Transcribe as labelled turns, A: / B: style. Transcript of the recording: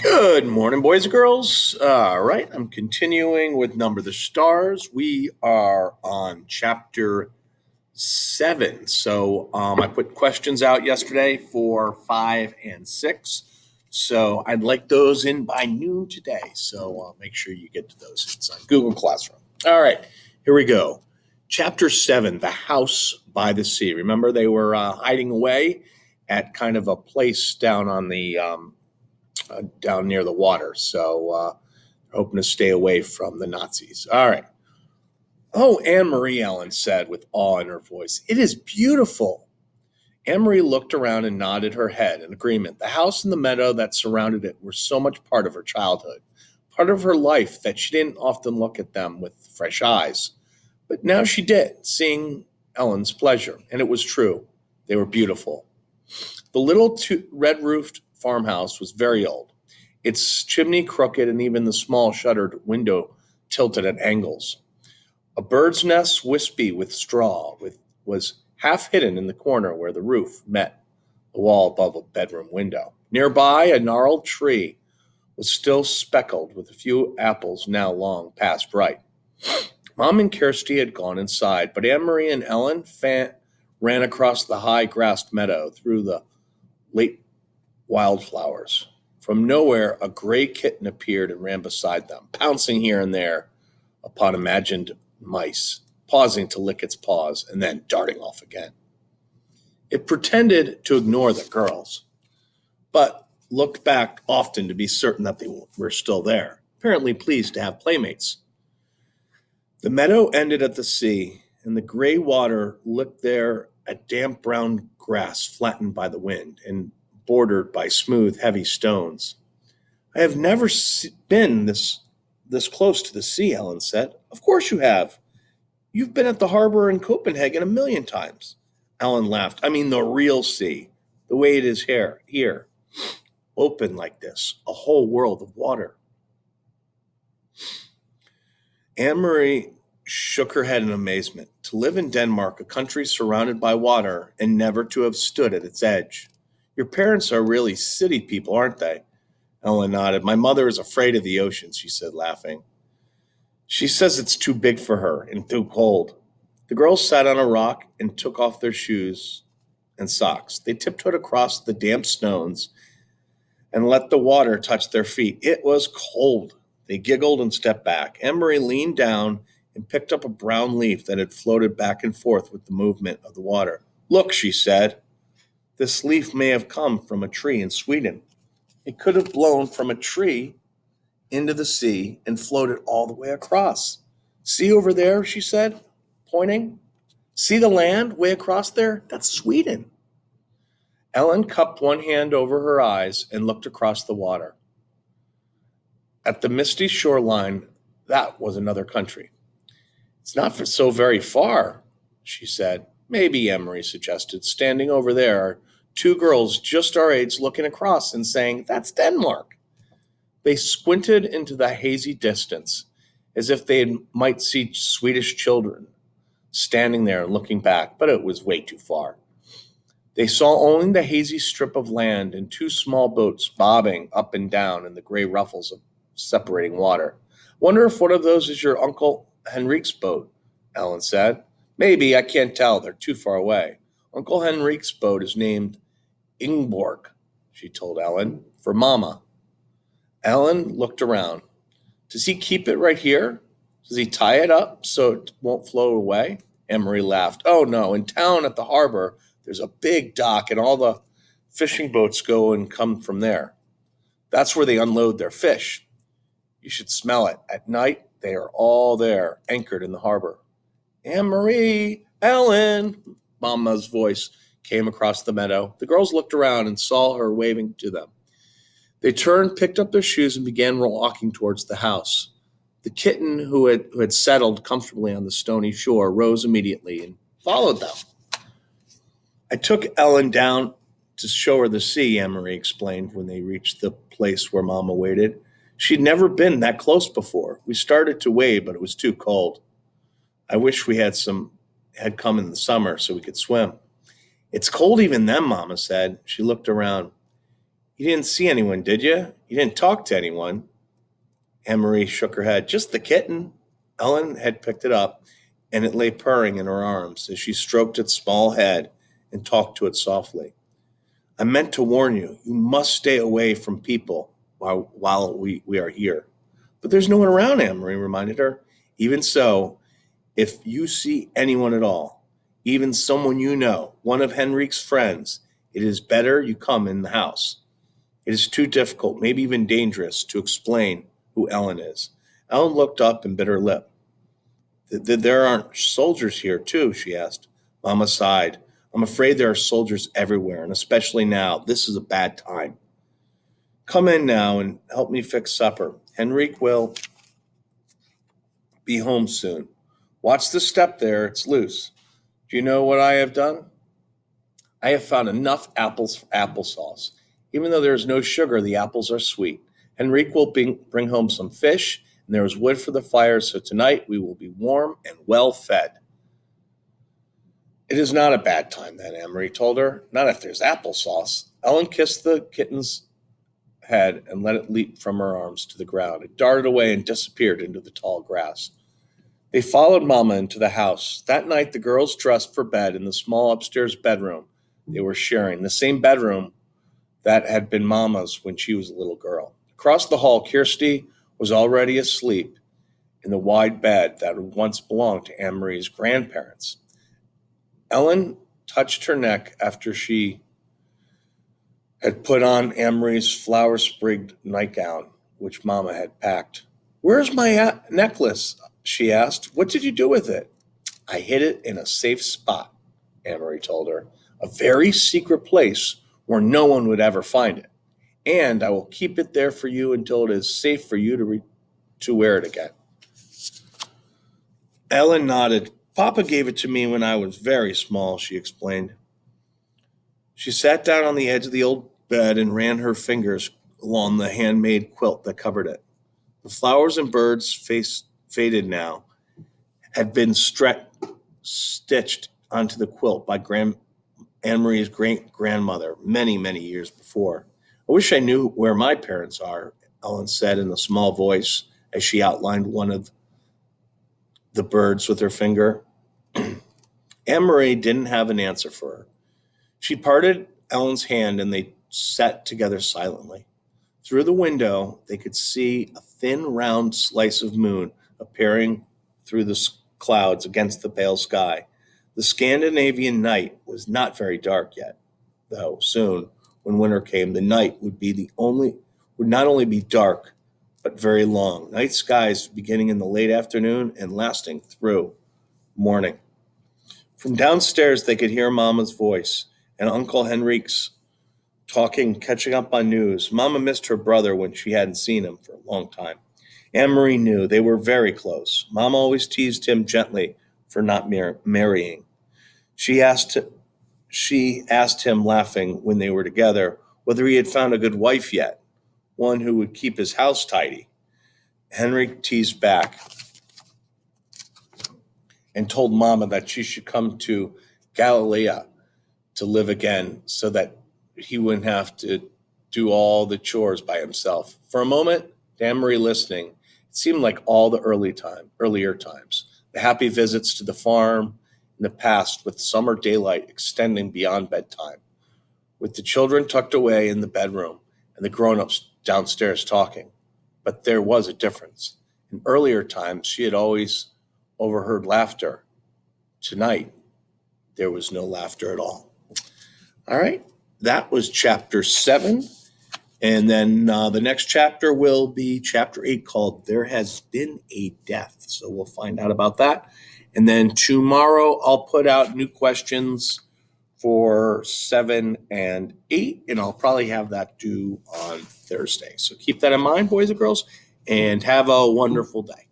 A: Good morning, boys and girls. All right, I'm continuing with Number the Stars. We are on chapter 7. I put questions out yesterday for 5 and 6. So I'd like those in by noon today. So make sure you get to those. It's on Google Classroom. All right, here we go. Chapter 7, The House by the Sea. Remember, they were hiding away at kind of a place down on the down near the water. Hoping to stay away from the Nazis. All right. Oh, Anne Marie, Ellen said with awe in her voice. It is beautiful. Anne Marie looked around and nodded her head in agreement. The house and the meadow that surrounded it were so much part of her childhood, part of her life that she didn't often look at them with fresh eyes. But now she did, seeing Ellen's pleasure. And it was true. They were beautiful. The little red roofed farmhouse was very old, its chimney crooked and even the small shuttered window tilted at angles. A bird's nest, wispy with straw, was half hidden in the corner where the roof met the wall above a bedroom window. Nearby, a gnarled tree was still speckled with a few apples now long past ripe. Mom and Kirsty had gone inside, but Anne Marie and Ellen ran across the high grassed meadow through the late wildflowers. From nowhere, a gray kitten appeared and ran beside them, pouncing here and there upon imagined mice, pausing to lick its paws and then darting off again. It pretended to ignore the girls, but looked back often to be certain that they were still there, apparently pleased to have playmates. The meadow ended at the sea, and the gray water licked there at damp brown grass flattened by the wind and bordered by smooth, heavy stones. I have never been this close to the sea, Ellen said. Of course you have. You've been at the harbor in Copenhagen a million times. Ellen laughed. I mean the real sea, the way it is here, open like this, a whole world of water. Anne Marie shook her head in amazement. To live in Denmark, a country surrounded by water, and never to have stood at its edge. Your parents are really city people, aren't they? Ellen nodded. My mother is afraid of the ocean, she said, laughing. She says it's too big for her and too cold. The girls sat on a rock and took off their shoes and socks. They tiptoed across the damp stones and let the water touch their feet. It was cold. They giggled and stepped back. Emery leaned down and picked up a brown leaf that had floated back and forth with the movement of the water. Look, she said. This leaf may have come from a tree in Sweden. It could have blown from a tree into the sea and floated all the way across. See over there, she said, pointing. See the land way across there? That's Sweden. Ellen cupped one hand over her eyes and looked across the water. At the misty shoreline, that was another country. It's not so very far, she said. Maybe, Emery suggested. Standing over there are two girls just our age looking across and saying, That's Denmark. They squinted into the hazy distance as if they might see Swedish children standing there and looking back, but it was way too far. They saw only the hazy strip of land and two small boats bobbing up and down in the gray ruffles of separating water. Wonder if one of those is your Uncle Henrique's boat, Ellen said. Maybe, I can't tell. They're too far away. Uncle Henrique's boat is named Ingborg, she told Ellen, for Mama. Ellen looked around. Does he keep it right here? Does he tie it up so it won't float away? Emery laughed. Oh, no. In town at the harbor, there's a big dock, and all the fishing boats go and come from there. That's where they unload their fish. You should smell it. At night, they are all there, anchored in the harbor. Anne-Marie, Ellen, Mama's voice came across the meadow. The girls looked around and saw her waving to them. They turned, picked up their shoes, and began walking towards the house. The kitten, who had settled comfortably on the stony shore, rose immediately and followed them. I took Ellen down to show her the sea, Anne-Marie explained when they reached the place where Mama waited. She'd never been that close before. We started to wade, but it was too cold. I wish we had come in the summer so we could swim. It's cold even then, Mama said. She looked around. You didn't see anyone, did you? You didn't talk to anyone? Anne-Marie shook her head. Just the kitten. Ellen had picked it up, and it lay purring in her arms as she stroked its small head and talked to it softly. I meant to warn you, you must stay away from people while we are here. But there's no one around, Anne-Marie reminded her. Even so, if you see anyone at all, even someone you know, one of Henrique's friends, it is better you come in the house. It is too difficult, maybe even dangerous, to explain who Ellen is. Ellen looked up and bit her lip. There aren't soldiers here, too, she asked. Mama sighed. I'm afraid there are soldiers everywhere, and especially now. This is a bad time. Come in now and help me fix supper. Henrique will be home soon. Watch the step there, it's loose. Do you know what I have done? I have found enough apples for applesauce. Even though there is no sugar, the apples are sweet. Henrique will bring home some fish, and there is wood for the fire, so tonight we will be warm and well fed. It is not a bad time, then, Anne-Marie told her. Not if there's applesauce. Ellen kissed the kitten's head and let it leap from her arms to the ground. It darted away and disappeared into the tall grass. They followed Mama into the house. That night, the girls dressed for bed in the small upstairs bedroom they were sharing, the same bedroom that had been Mama's when she was a little girl. Across the hall, Kirsty was already asleep in the wide bed that had once belonged to Anne-Marie's grandparents. Ellen touched her neck after she had put on Anne-Marie's flower-sprigged nightgown, which Mama had packed. Where's my necklace? She asked. What did you do with it? I hid it in a safe spot, Anne-Marie told her. A very secret place where no one would ever find it. And I will keep it there for you until it is safe for you to wear it again. Ellen nodded. Papa gave it to me when I was very small, she explained. She sat down on the edge of the old bed and ran her fingers along the handmade quilt that covered it. The flowers and birds, faded now, had been stitched onto the quilt by Anne-Marie's great-grandmother many, many years before. I wish I knew where my parents are, Ellen said in a small voice as she outlined one of the birds with her finger. Anne-Marie didn't have an answer for her. She parted Ellen's hand and they sat together silently. Through the window, they could see a thin, round slice of moon appearing through the clouds against the pale sky. The Scandinavian night was not very dark yet, though soon, when winter came, the night would not only be dark, but very long. Night skies beginning in the late afternoon and lasting through morning. From downstairs, they could hear Mama's voice and Uncle Henrique's talking, catching up on news. Mama missed her brother when she hadn't seen him for a long time. Anne-Marie knew they were very close. Mama always teased him gently for not marrying. She asked him, laughing, when they were together, whether he had found a good wife yet, one who would keep his house tidy. Henrique teased back and told Mama that she should come to Galilea to live again so that he wouldn't have to do all the chores by himself. For a moment, to Anne-Marie listening, it seemed like all the earlier times, the happy visits to the farm in the past with summer daylight extending beyond bedtime, with the children tucked away in the bedroom and the grown-ups downstairs talking. But there was a difference. In earlier times, she had always overheard laughter. Tonight, there was no laughter at all. All right, that was chapter 7. And then the next chapter will be chapter 8 called There Has Been a Death. So we'll find out about that. And then tomorrow I'll put out new questions for 7 and 8, and I'll probably have that due on Thursday. So keep that in mind, boys and girls, and have a wonderful day.